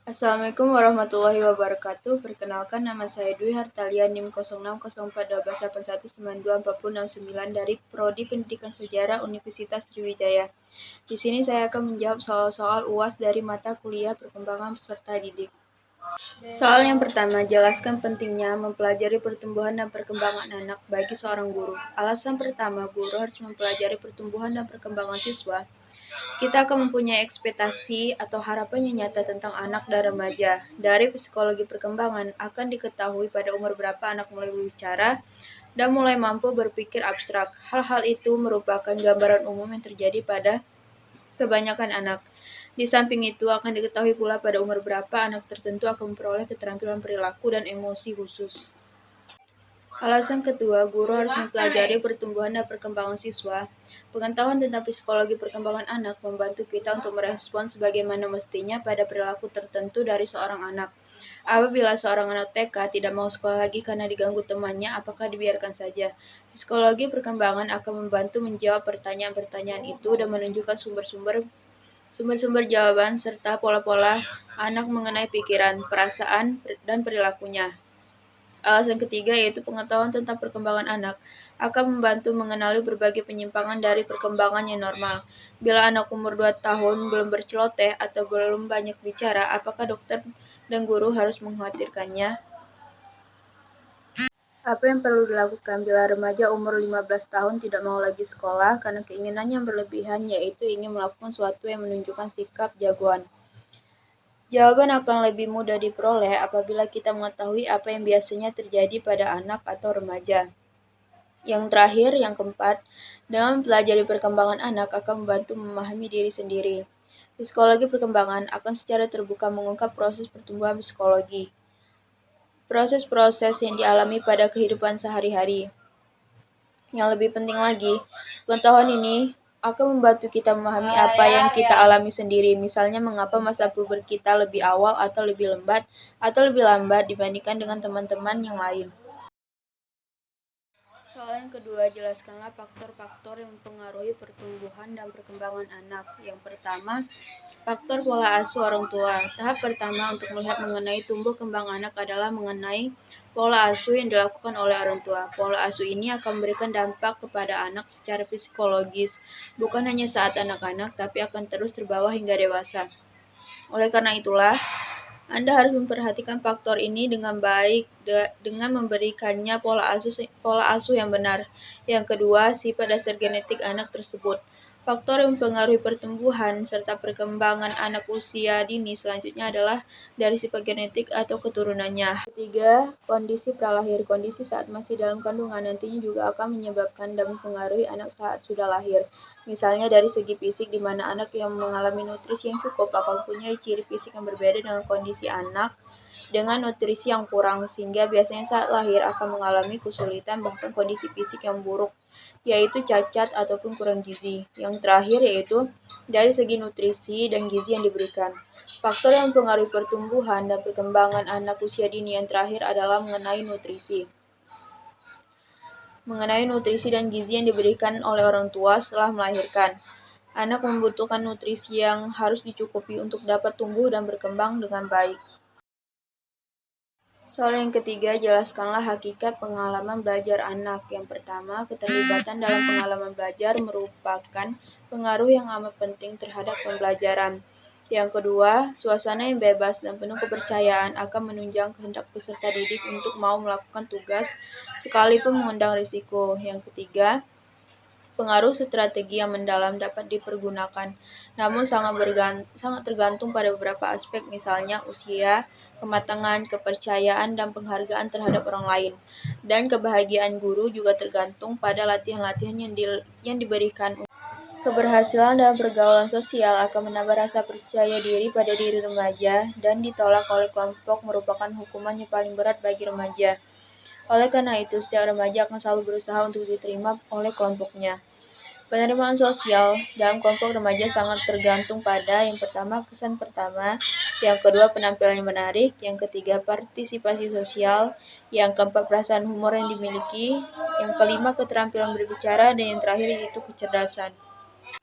Assalamualaikum warahmatullahi wabarakatuh. Perkenalkan, nama saya Dwi Hartalia, NIM 06041281924069 dari Prodi Pendidikan Sejarah Universitas Sriwijaya. Di sini saya akan menjawab soal-soal UAS dari mata kuliah perkembangan peserta didik. Soal yang pertama, jelaskan pentingnya mempelajari pertumbuhan dan perkembangan anak bagi seorang guru. Alasan pertama, guru harus mempelajari pertumbuhan dan perkembangan siswa. Kita akan mempunyai ekspektasi atau harapan yang nyata tentang anak dan remaja. Dari psikologi perkembangan akan diketahui pada umur berapa anak mulai berbicara dan mulai mampu berpikir abstrak. Hal-hal itu merupakan gambaran umum yang terjadi pada kebanyakan anak. Di samping itu akan diketahui pula pada umur berapa anak tertentu akan memperoleh keterampilan perilaku dan emosi khusus. Alasan kedua, guru harus mempelajari pertumbuhan dan perkembangan siswa. Pengetahuan tentang psikologi perkembangan anak membantu kita untuk merespons sebagaimana mestinya pada perilaku tertentu dari seorang anak. Apabila seorang anak TK tidak mau sekolah lagi karena diganggu temannya, apakah dibiarkan saja? Psikologi perkembangan akan membantu menjawab pertanyaan-pertanyaan itu dan menunjukkan sumber-sumber jawaban serta pola-pola anak mengenai pikiran, perasaan, dan perilakunya. Alasan ketiga yaitu pengetahuan tentang perkembangan anak akan membantu mengenali berbagai penyimpangan dari perkembangan yang normal. Bila anak umur 2 tahun belum berceloteh atau belum banyak bicara, apakah dokter dan guru harus mengkhawatirkannya? Apa yang perlu dilakukan bila remaja umur 15 tahun tidak mau lagi sekolah karena keinginan yang berlebihan, yaitu ingin melakukan sesuatu yang menunjukkan sikap jagoan? Jawaban akan lebih mudah diperoleh apabila kita mengetahui apa yang biasanya terjadi pada anak atau remaja. Yang terakhir, yang keempat, dengan mempelajari perkembangan anak akan membantu memahami diri sendiri. Psikologi perkembangan akan secara terbuka mengungkap proses pertumbuhan psikologi, proses-proses yang dialami pada kehidupan sehari-hari. Yang lebih penting lagi, pengetahuan ini akan membantu kita memahami apa yang kita alami sendiri, misalnya mengapa masa puber kita lebih awal atau lebih lambat dibandingkan dengan teman-teman yang lain. Soal yang kedua, jelaskanlah faktor-faktor yang mempengaruhi pertumbuhan dan perkembangan anak. Yang pertama, faktor pola asuh orang tua. Tahap pertama untuk melihat mengenai tumbuh kembang anak adalah mengenai pola asuh yang dilakukan oleh orang tua. Pola asuh ini akan memberikan dampak kepada anak secara psikologis, bukan hanya saat anak-anak, tapi akan terus terbawa hingga dewasa. Oleh karena itulah, Anda harus memperhatikan faktor ini dengan baik dengan memberikannya pola asuh yang benar. Yang kedua, sifat dasar genetik anak tersebut. Faktor yang mempengaruhi pertumbuhan serta perkembangan anak usia dini selanjutnya adalah dari sifat genetik atau keturunannya. Ketiga, kondisi pralahir. Kondisi saat masih dalam kandungan nantinya juga akan menyebabkan dan mempengaruhi anak saat sudah lahir. Misalnya dari segi fisik, di mana anak yang mengalami nutrisi yang cukup akan mempunyai ciri fisik yang berbeda dengan kondisi anak dengan nutrisi yang kurang, sehingga biasanya saat lahir akan mengalami kesulitan bahkan kondisi fisik yang buruk, yaitu cacat ataupun kurang gizi. Yang terakhir yaitu dari segi nutrisi dan gizi yang diberikan. Faktor yang mempengaruhi pertumbuhan dan perkembangan anak usia dini yang terakhir adalah mengenai nutrisi dan gizi yang diberikan oleh orang tua setelah melahirkan. Anak membutuhkan nutrisi yang harus dicukupi untuk dapat tumbuh dan berkembang dengan baik. Soal yang ketiga, jelaskanlah hakikat pengalaman belajar anak. Yang pertama, keterlibatan dalam pengalaman belajar merupakan pengaruh yang amat penting terhadap pembelajaran. Yang kedua, suasana yang bebas dan penuh kepercayaan akan menunjang kehendak peserta didik untuk mau melakukan tugas sekalipun mengundang risiko. Yang ketiga, pengaruh strategi yang mendalam dapat dipergunakan, namun sangat tergantung pada beberapa aspek, misalnya usia, kematangan, kepercayaan, dan penghargaan terhadap orang lain. Dan kebahagiaan guru juga tergantung pada latihan-latihan yang diberikan. Keberhasilan dalam pergaulan sosial akan menambah rasa percaya diri pada diri remaja, dan ditolak oleh kelompok merupakan hukuman yang paling berat bagi remaja. Oleh karena itu, setiap remaja akan selalu berusaha untuk diterima oleh kelompoknya. Penerimaan sosial dalam kelompok remaja sangat tergantung pada yang pertama, kesan pertama, yang kedua, penampilan yang menarik, yang ketiga, partisipasi sosial, yang keempat, perasaan humor yang dimiliki, yang kelima, keterampilan berbicara, dan yang terakhir yaitu kecerdasan.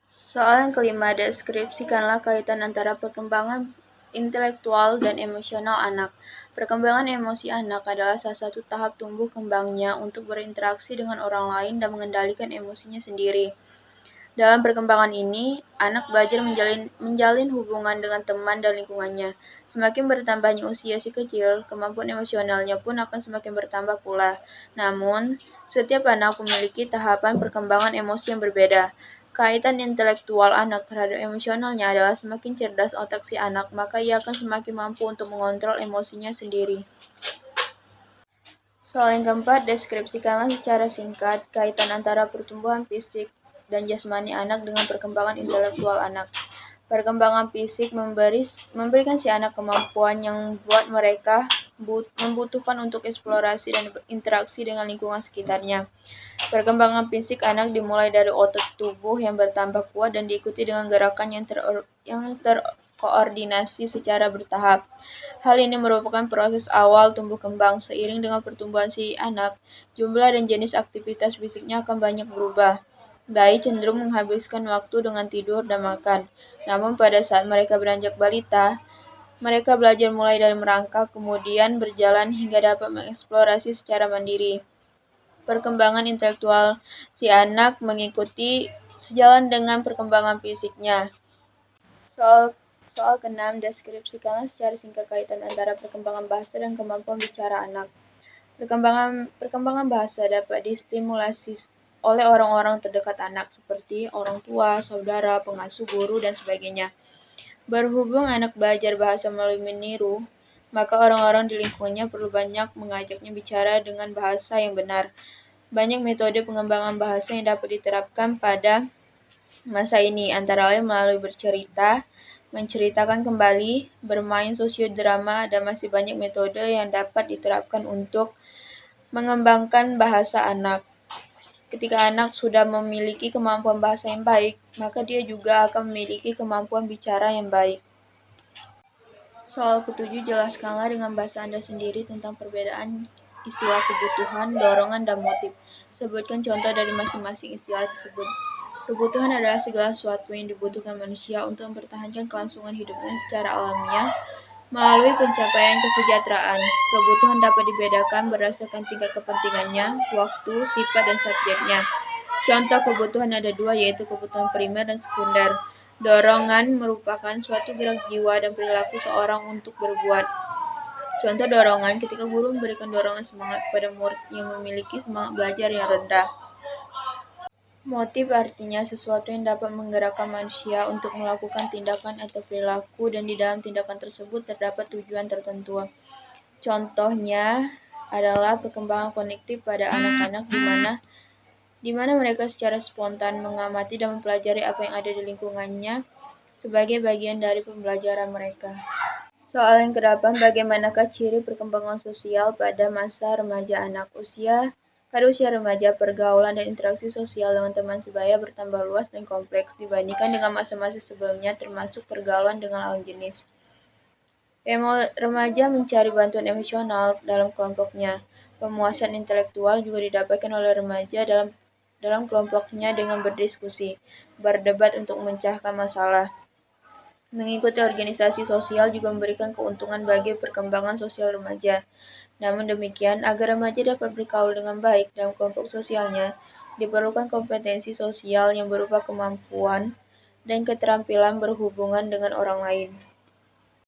Soal yang kelima, deskripsikanlah kaitan antara perkembangan intelektual dan emosional anak. Perkembangan emosi anak adalah salah satu tahap tumbuh kembangnya untuk berinteraksi dengan orang lain dan mengendalikan emosinya sendiri. Dalam perkembangan ini, anak belajar menjalin hubungan dengan teman dan lingkungannya. Semakin bertambahnya usia si kecil, kemampuan emosionalnya pun akan semakin bertambah pula. Namun, setiap anak memiliki tahapan perkembangan emosi yang berbeda. Kaitan intelektual anak terhadap emosionalnya adalah semakin cerdas otak si anak, maka ia akan semakin mampu untuk mengontrol emosinya sendiri. Soal yang keempat, deskripsikanlah secara singkat kaitan antara pertumbuhan fisik dan jasmani anak dengan perkembangan intelektual anak. Perkembangan fisik memberikan si anak kemampuan yang buat mereka membutuhkan untuk eksplorasi dan berinteraksi dengan lingkungan sekitarnya. Perkembangan fisik anak dimulai dari otot tubuh yang bertambah kuat dan diikuti dengan gerakan yang terkoordinasi secara bertahap. Hal ini merupakan proses awal tumbuh kembang. Seiring dengan pertumbuhan si anak, jumlah dan jenis aktivitas fisiknya akan banyak berubah. Bayi cenderung menghabiskan waktu dengan tidur dan makan. Namun pada saat mereka beranjak balita, mereka belajar mulai dari merangkak, kemudian berjalan hingga dapat mengeksplorasi secara mandiri. Perkembangan intelektual si anak mengikuti sejalan dengan perkembangan fisiknya. Soal ke-6, deskripsikanlah secara singkat kaitan antara perkembangan bahasa dan kemampuan bicara anak. Perkembangan bahasa dapat distimulasi oleh orang-orang terdekat anak seperti orang tua, saudara, pengasuh, guru, dan sebagainya. Berhubung anak belajar bahasa melalui meniru, maka orang-orang di lingkungannya perlu banyak mengajaknya bicara dengan bahasa yang benar. Banyak metode pengembangan bahasa yang dapat diterapkan pada masa ini, antara lain melalui bercerita, menceritakan kembali, bermain sosiodrama, dan masih banyak metode yang dapat diterapkan untuk mengembangkan bahasa anak. Ketika anak sudah memiliki kemampuan bahasa yang baik, maka dia juga akan memiliki kemampuan bicara yang baik. Soal ke-7, jelaskanlah dengan bahasa Anda sendiri tentang perbedaan istilah kebutuhan, dorongan, dan motif. Sebutkan contoh dari masing-masing istilah tersebut. Kebutuhan adalah segala sesuatu yang dibutuhkan manusia untuk mempertahankan kelangsungan hidupnya secara alamiah melalui pencapaian kesejahteraan. Kebutuhan dapat dibedakan berdasarkan tingkat kepentingannya, waktu, sifat, dan subjeknya. Contoh kebutuhan ada dua, yaitu kebutuhan primer dan sekunder. Dorongan merupakan suatu gerak jiwa dan perilaku seorang untuk berbuat. Contoh dorongan ketika guru memberikan dorongan semangat kepada murid yang memiliki semangat belajar yang rendah. Motif artinya sesuatu yang dapat menggerakkan manusia untuk melakukan tindakan atau perilaku, dan di dalam tindakan tersebut terdapat tujuan tertentu. Contohnya adalah perkembangan kognitif pada anak-anak di mana mereka secara spontan mengamati dan mempelajari apa yang ada di lingkungannya sebagai bagian dari pembelajaran mereka. Soal yang ke-8, bagaimanakah ciri perkembangan sosial pada masa remaja anak? Pada usia remaja, pergaulan dan interaksi sosial dengan teman sebaya bertambah luas dan kompleks dibandingkan dengan masa-masa sebelumnya, termasuk pergaulan dengan lawan jenis. Remaja mencari bantuan emosional dalam kelompoknya. Pemuasan intelektual juga didapatkan oleh remaja dalam kelompoknya dengan berdiskusi, berdebat untuk memecahkan masalah. Mengikuti organisasi sosial juga memberikan keuntungan bagi perkembangan sosial remaja. Namun demikian, agar remaja dapat bergaul dengan baik dalam kelompok sosialnya, diperlukan kompetensi sosial yang berupa kemampuan dan keterampilan berhubungan dengan orang lain.